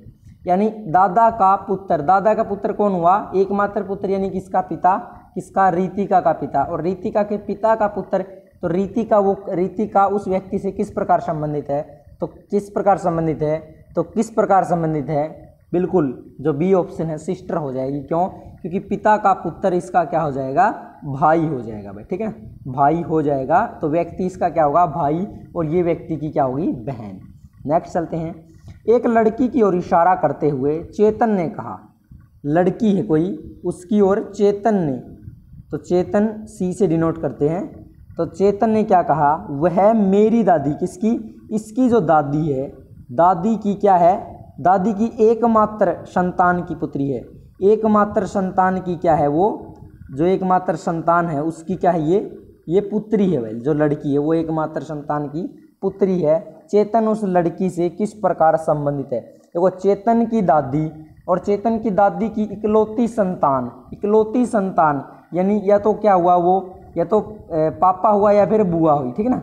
यानी दादा का पुत्र। दादा का पुत्र कौन हुआ, एकमात्र पुत्र, यानी किसका पिता, किसका, रितिका का पिता, और रितिका के पिता का पुत्र। तो रितिका, वो रितिका उस व्यक्ति से किस प्रकार संबंधित है, तो किस प्रकार संबंधित है, तो किस प्रकार संबंधित है, बिल्कुल जो बी ऑप्शन है, सिस्टर हो जाएगी। क्यों, क्योंकि पिता का पुत्र इसका क्या हो जाएगा, भाई हो जाएगा भाई, ठीक है ना, भाई हो जाएगा। तो व्यक्ति इसका क्या होगा, भाई, और ये व्यक्ति की क्या होगी, बहन। नेक्स्ट चलते हैं। एक लड़की की ओर इशारा करते हुए चेतन ने कहा, लड़की है कोई, उसकी ओर चेतन ने, तो चेतन सी से डिनोट करते हैं, तो चेतन ने क्या कहा, वह मेरी दादी, किसकी, इसकी जो दादी है, दादी की क्या है, दादी की एकमात्र संतान की पुत्री है। एकमात्र संतान की क्या है, वो जो एकमात्र संतान है उसकी क्या है, ये पुत्री है भाई, जो लड़की है वो एकमात्र संतान की पुत्री है। चेतन उस लड़की से किस प्रकार संबंधित है, देखो चेतन की दादी और चेतन की दादी की इकलौती संतान, इकलौती संतान यानी या तो क्या हुआ, वो या तो पापा हुआ या फिर बुआ हुई, ठीक है ना,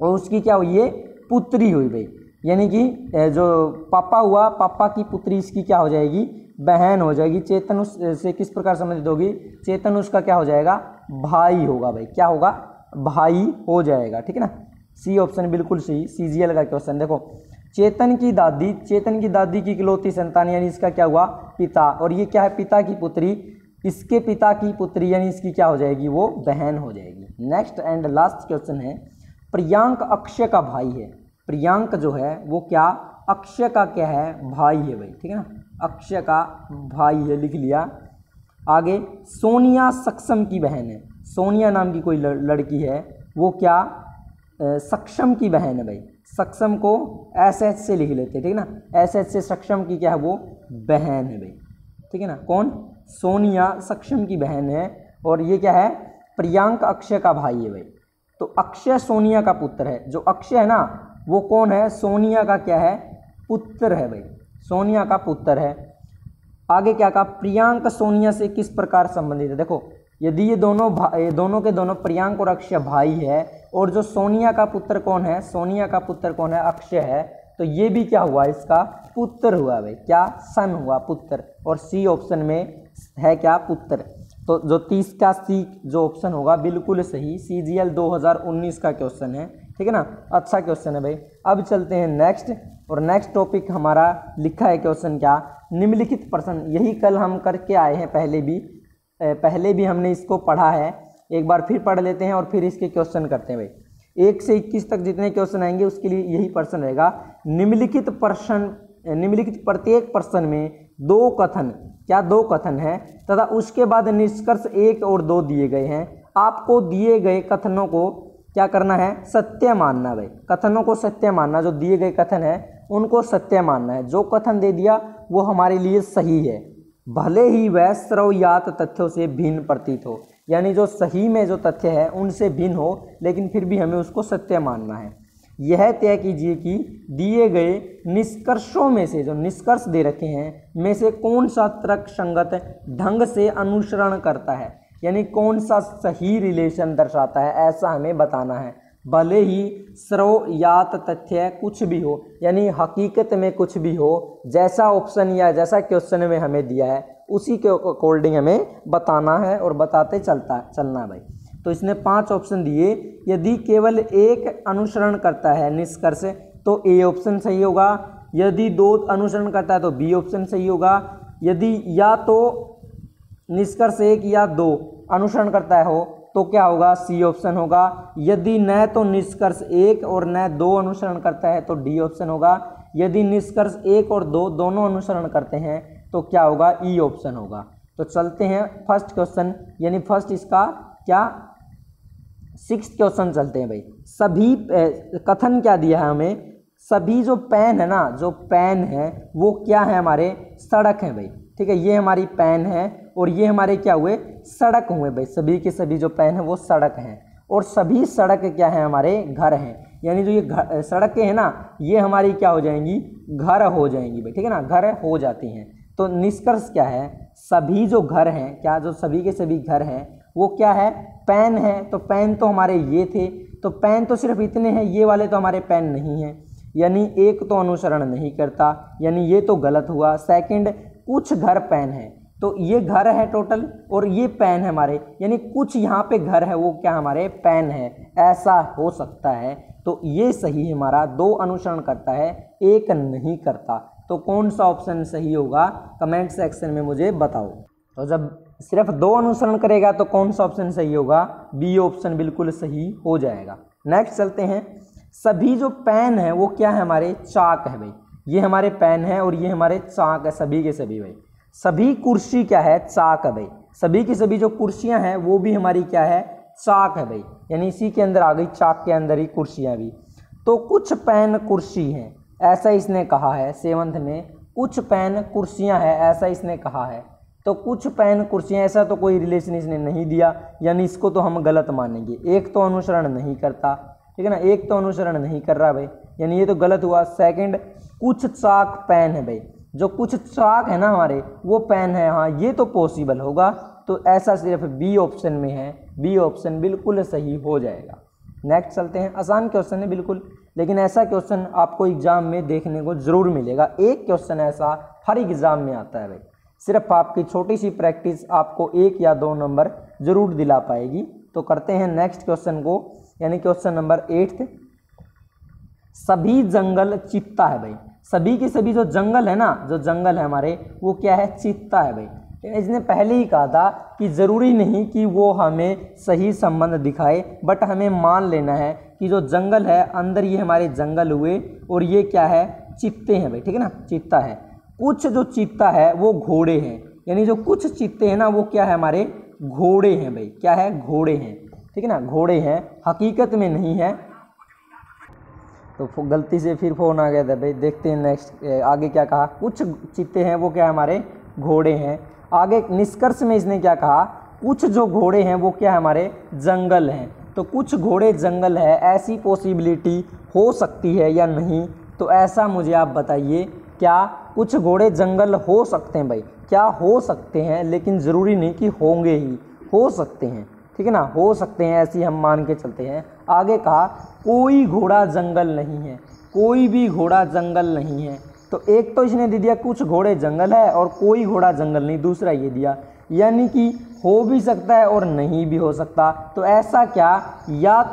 और उसकी क्या हुई, ये पुत्री हुई भाई, यानी कि जो पापा हुआ, पापा की पुत्री इसकी क्या हो जाएगी, बहन हो जाएगी। चेतन उस से किस प्रकार संबंधित होगी, चेतन उसका क्या हो जाएगा, भाई होगा भाई, क्या होगा, भाई हो जाएगा, ठीक है ना। सी ऑप्शन बिल्कुल सही, CGL का क्वेश्चन। देखो चेतन की दादी, चेतन की दादी की इकलौती संतान यानी इसका क्या हुआ, पिता, और ये क्या है, पिता की पुत्री, इसके पिता की पुत्री यानी इसकी क्या हो जाएगी, वो बहन हो जाएगी। नेक्स्ट एंड लास्ट क्वेश्चन है, प्रियांक अक्षय का भाई है, प्रियांक जो है वो क्या, अक्षय का क्या है, भाई है भाई, ठीक है ना, अक्षय का भाई है, लिख लिया। आगे सोनिया सक्षम की बहन है, सोनिया नाम की कोई लड़की है, वो क्या, सक्षम की बहन है भाई, सक्षम को SH से लिख लेते हैं, ठीक है ना, SH से सक्षम की क्या है, वो बहन है भाई, ठीक है ना, कौन, सोनिया सक्षम की बहन है, और ये क्या है, प्रियांक अक्षय का भाई है भाई। तो अक्षय सोनिया का पुत्र है, जो अक्षय है ना वो कौन है, सोनिया का क्या है, पुत्र है भाई, सोनिया का पुत्र है। आगे क्या कहा, प्रियांक सोनिया से किस प्रकार संबंधित है, देखो यदि ये दोनों के दोनों प्रियांक और अक्षय भाई है, और जो सोनिया का पुत्र कौन है, सोनिया का पुत्र कौन है, अक्षय है, तो ये भी क्या हुआ, इसका पुत्र हुआ भाई, क्या, सन हुआ, पुत्र, और सी ऑप्शन में है क्या, पुत्र। तो जो 30 का सी जो ऑप्शन होगा बिल्कुल सही, CGL 2019 का क्वेश्चन है, ठीक है ना, अच्छा क्वेश्चन है भाई। अब चलते हैं नेक्स्ट, और नेक्स्ट टॉपिक हमारा लिखा है क्वेश्चन क्या, निम्नलिखित प्रश्न, यही कल हम करके आए हैं, पहले भी हमने इसको पढ़ा है, एक बार फिर पढ़ लेते हैं और फिर इसके क्वेश्चन करते हैं भाई। 1 से 21 तक जितने क्वेश्चन आएंगे उसके लिए यही प्रश्न रहेगा। निम्नलिखित प्रत्येक प्रश्न में 2 कथन, क्या 2 कथन है, तथा उसके बाद निष्कर्ष 1 और 2 दिए गए हैं। आपको दिए गए कथनों को क्या करना है, सत्य मानना भाई, कथनों को सत्य मानना, जो दिए गए कथन है उनको सत्य मानना है। जो कथन दे दिया वो हमारे लिए सही है, भले ही वह स्रवयात तथ्यों से भिन्न प्रतीत हो, यानी जो सही में जो तथ्य है उनसे भिन्न हो, लेकिन फिर भी हमें उसको सत्य मानना है। यह तय कीजिए कि दिए गए निष्कर्षों में से, जो निष्कर्ष दे रखे हैं, में से कौन सा तर्क संगत ढंग से अनुसरण करता है, यानी कौन सा सही रिलेशन दर्शाता है, ऐसा हमें बताना है। भले ही स्रवयात तथ्य कुछ भी हो, यानी हकीकत में कुछ भी हो, जैसा ऑप्शन या जैसा क्वेश्चन में हमें दिया है उसी के अकॉर्डिंग हमें बताना है और बताते चलना है भाई। तो इसने 5 ऑप्शन दिए, यदि केवल एक अनुसरण करता है निष्कर्ष तो ए ऑप्शन सही होगा, यदि 2 अनुसरण करता है तो बी ऑप्शन सही होगा, यदि या तो निष्कर्ष 1 या 2 अनुसरण करता है हो तो क्या होगा, सी ऑप्शन होगा, यदि न तो निष्कर्ष 1 और न 2 अनुसरण करता है तो डी ऑप्शन होगा, यदि निष्कर्ष 1 और 2 दोनों अनुसरण करते हैं तो क्या होगा, ई ऑप्शन होगा। तो चलते हैं फर्स्ट क्वेश्चन, यानी फर्स्ट इसका क्या 6th क्वेश्चन चलते हैं भाई। सभी कथन क्या दिया है हमें, सभी जो पेन है ना, जो पेन है वो क्या है, हमारे सड़क है भाई, ठीक है। ये हमारी पेन है और ये हमारे क्या हुए, सड़क हुए भाई। सभी के सभी जो पेन है वो सड़क हैं, और सभी सड़क क्या है, हमारे घर हैं, यानी जो ये सड़कें हैं ना ये हमारी क्या हो जाएंगी, घर हो जाएंगी भाई, ठीक है ना, घर हो जाती हैं। तो निष्कर्ष क्या है, सभी जो घर हैं, क्या जो सभी के सभी घर हैं वो क्या है, पेन है। तो पेन तो हमारे ये थे, तो पेन तो सिर्फ इतने हैं, ये वाले तो हमारे पेन नहीं हैं, यानी एक तो अनुसरण नहीं करता, यानी ये तो गलत हुआ। सेकंड, कुछ घर पेन है, तो ये घर है टोटल और ये पेन है हमारे, यानी कुछ यहाँ पे घर है वो क्या हमारे पेन है, ऐसा हो सकता है। तो ये सही है हमारा, 2 अनुसरण करता है, 1 नहीं करता। तो कौन सा ऑप्शन सही होगा, कमेंट सेक्शन में मुझे बताओ। तो जब सिर्फ 2 अनुसरण करेगा तो कौन सा ऑप्शन सही होगा, बी ऑप्शन बिल्कुल सही हो जाएगा। नेक्स्ट चलते हैं, सभी जो पेन है वो क्या है, हमारे चाक है भाई। ये हमारे पेन है और ये हमारे चाक है, सभी के सभी भाई। सभी कुर्सी क्या है, चाक है भाई। सभी की सभी जो कुर्सियां हैं वो भी हमारी क्या है, चाक है भाई, यानी इसी के अंदर आ गई, चाक के अंदर ही कुर्सियां भी। तो कुछ पेन कुर्सी हैं, ऐसा इसने कहा है 7th में, कुछ पेन कुर्सियां हैं ऐसा इसने कहा है। तो कुछ पेन कुर्सियां, ऐसा तो कोई रिलेशन इसने नहीं दिया, यानी इसको तो हम गलत मानेंगे। एक तो अनुसरण नहीं करता, ठीक है ना, एक तो अनुसरण नहीं कर रहा भाई, यानी ये तो गलत हुआ। सेकंड, कुछ चाक पेन है भाई, जो कुछ चाक है ना हमारे वो पेन है, हाँ ये तो पॉसिबल होगा। तो ऐसा सिर्फ बी ऑप्शन में है, बी ऑप्शन बिल्कुल सही हो जाएगा। नेक्स्ट चलते हैं, आसान क्वेश्चन है बिल्कुल, लेकिन ऐसा क्वेश्चन आपको एग्जाम में देखने को जरूर मिलेगा। एक क्वेश्चन ऐसा हर एग्जाम में आता है भाई, सिर्फ आपकी छोटी सी प्रैक्टिस आपको 1 या 2 नंबर जरूर दिला पाएगी। तो करते हैं नेक्स्ट क्वेश्चन को, यानी क्वेश्चन नंबर 8th। सभी जंगल चित्ता है भाई, सभी के सभी जो जंगल है ना, जो जंगल है हमारे वो क्या है, चित्ता है भाई। इसने पहले ही कहा था कि ज़रूरी नहीं कि वो हमें सही संबंध दिखाए, बट हमें मान लेना है कि जो जंगल है अंदर ये हमारे जंगल हुए और ये क्या है, चित्ते हैं भाई, ठीक है ना, चित्ता है। कुछ जो चित्ता है वो घोड़े हैं, यानी जो कुछ चित्ते हैं ना वो क्या है, हमारे घोड़े हैं भाई, क्या है, घोड़े हैं, ठीक है ना, घोड़े हैं, हकीकत में नहीं है। तो गलती से फिर फ़ोन आ गया था भाई, देखते हैं नेक्स्ट आगे क्या कहा। कुछ चित्ते हैं वो क्या है, हमारे घोड़े हैं। आगे निष्कर्ष में इसने क्या कहा, कुछ जो घोड़े हैं वो क्या है, हमारे जंगल हैं। तो कुछ घोड़े जंगल है, ऐसी पॉसिबिलिटी हो सकती है या नहीं, तो ऐसा मुझे आप बताइए। क्या कुछ घोड़े जंगल हो सकते हैं भाई, क्या हो सकते हैं, लेकिन ज़रूरी नहीं कि होंगे ही, हो सकते हैं, ठीक है ना, हो सकते हैं, ऐसी हम मान के चलते हैं। आगे कहा कोई घोड़ा जंगल नहीं है, कोई भी घोड़ा जंगल नहीं है। तो एक तो इसने दे दिया कुछ घोड़े जंगल है और कोई घोड़ा जंगल नहीं, दूसरा ये दिया, यानी कि हो भी सकता है और नहीं भी हो सकता। तो ऐसा क्या,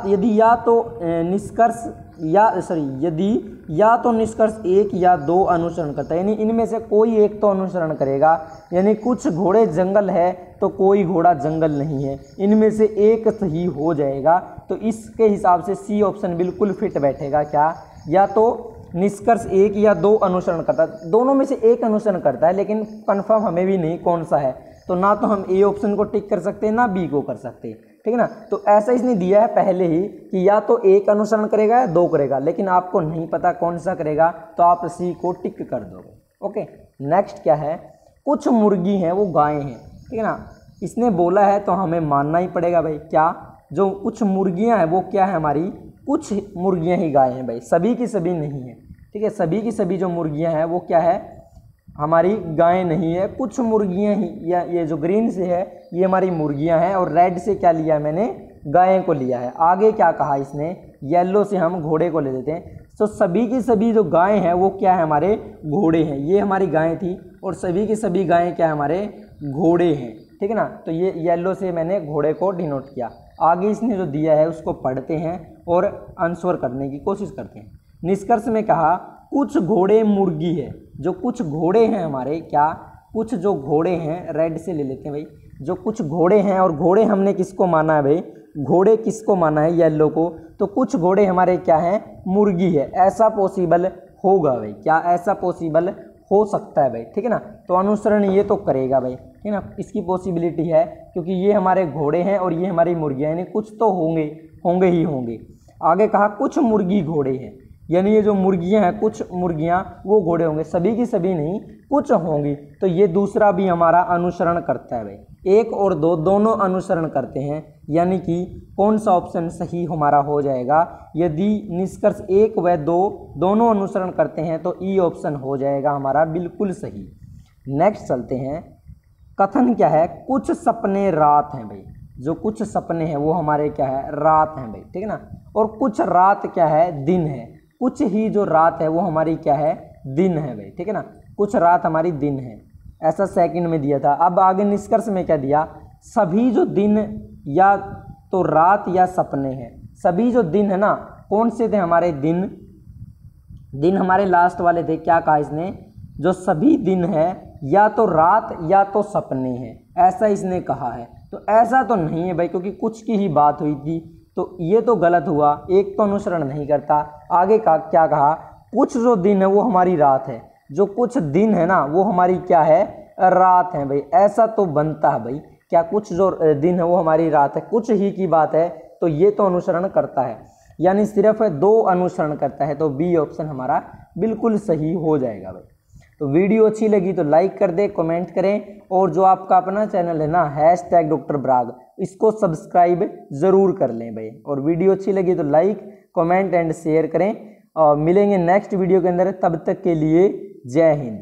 यदि या तो निष्कर्ष यदि या तो निष्कर्ष 1 या 2 अनुसरण करता है, यानी इनमें से कोई एक तो अनुसरण करेगा, यानी कुछ घोड़े जंगल है तो कोई घोड़ा जंगल नहीं है, इनमें से एक सही हो जाएगा। तो इसके हिसाब से सी ऑप्शन बिल्कुल फिट बैठेगा। क्या, या तो निष्कर्ष 1 या 2 अनुसरण करता है, दोनों में से एक अनुसरण करता है, लेकिन कंफर्म हमें भी नहीं कौन सा है। तो ना तो हम ए ऑप्शन को टिक कर सकते हैं ना बी को कर सकते हैं, ठीक है ना। तो ऐसा इसने दिया है पहले ही कि या तो एक अनुसरण करेगा या दो करेगा, लेकिन आपको नहीं पता कौन सा करेगा, तो आप सी को टिक कर दोगे। ओके, नेक्स्ट क्या है, कुछ मुर्गी हैं वो गायें हैं, ठीक है ना। इसने बोला है तो हमें मानना ही पड़ेगा भाई। क्या, जो कुछ मुर्गियां हैं वो क्या है हमारी, कुछ मुर्गियां ही गायें हैं भाई, सभी की सभी नहीं है, ठीक है। सभी की सभी जो मुर्गियां हैं वो क्या है, हमारी गायें नहीं है, कुछ मुर्गियां ही, या ये जो ग्रीन से है ये हमारी मुर्गियां हैं, और रेड से क्या लिया है मैंने, गायें को लिया है। आगे क्या कहा इसने, येलो से हम घोड़े को ले लेते हैं। तो सभी की सभी जो गायें हैं वो क्या है, हमारे घोड़े हैं। ये हमारी गायें थी और सभी की सभी गायें क्या है, हमारे घोड़े हैं, ठीक है ना। तो ये येलो से मैंने घोड़े को डिनोट किया। आगे इसने जो दिया है उसको पढ़ते हैं और आंसर करने की कोशिश करते हैं। निष्कर्ष में कहा कुछ घोड़े मुर्गी है, जो कुछ घोड़े हैं हमारे, क्या, कुछ जो घोड़े हैं, रेड से ले लेते हैं भाई, जो कुछ घोड़े हैं, और घोड़े हमने किसको माना है भाई, घोड़े किसको माना है, येलो को। तो कुछ घोड़े हमारे क्या हैं, मुर्गी है। ऐसा पॉसिबल होगा भाई, क्या ऐसा पॉसिबल हो सकता है भाई, ठीक है ना। तो अनुसरण ये तो करेगा भाई, ठीक है ना, इसकी पॉसिबिलिटी है, क्योंकि ये हमारे घोड़े हैं और ये हमारी मुर्गियाँ, यानी कुछ तो होंगे ही होंगे। आगे कहा कुछ मुर्गी घोड़े हैं, यानी ये जो मुर्गियां हैं, कुछ मुर्गियां वो घोड़े होंगे, सभी की सभी नहीं, कुछ होंगी। तो ये दूसरा भी हमारा अनुसरण करता है भाई, एक और दो दोनों अनुसरण करते हैं, यानी कि कौन सा ऑप्शन सही हमारा हो जाएगा। यदि निष्कर्ष एक व दो दोनों अनुसरण करते हैं तो ई ऑप्शन हो जाएगा हमारा बिल्कुल सही। नेक्स्ट चलते हैं, कथन क्या है, कुछ सपने रात हैं भाई, जो कुछ सपने हैं वो हमारे क्या है, रात हैं भाई, ठीक है ना। और कुछ रात क्या है, दिन है, कुछ ही जो रात है वो हमारी क्या है, दिन है भाई, ठीक है ना। कुछ रात हमारी दिन है, ऐसा सेकंड में दिया था। अब आगे निष्कर्ष में क्या दिया, सभी जो दिन या तो रात या सपने हैं, सभी जो दिन है ना, कौन से थे हमारे दिन, दिन हमारे लास्ट वाले थे। क्या कहा इसने, जो सभी दिन है या तो रात या तो सपने हैं, ऐसा इसने कहा है। तो ऐसा तो नहीं है भाई, क्योंकि कुछ की ही बात हुई थी, तो ये तो गलत हुआ, एक तो अनुसरण नहीं करता। आगे का क्या कहा, कुछ जो दिन है वो हमारी रात है, जो कुछ दिन है ना वो हमारी क्या है, रात है भाई। ऐसा तो बनता है भाई, क्या कुछ जो दिन है वो हमारी रात है, कुछ ही की बात है, तो ये तो अनुसरण करता है, यानी सिर्फ दो अनुसरण करता है। तो बी ऑप्शन हमारा बिल्कुल सही हो जाएगा भाई। तो वीडियो अच्छी लगी तो लाइक कर दे, कमेंट करें, और जो आपका अपना चैनल है ना #डॉक्टर ब्राग, इसको सब्सक्राइब ज़रूर कर लें भाई। और वीडियो अच्छी लगी तो लाइक, कमेंट एंड शेयर करें, और मिलेंगे नेक्स्ट वीडियो के अंदर। तब तक के लिए जय हिंद।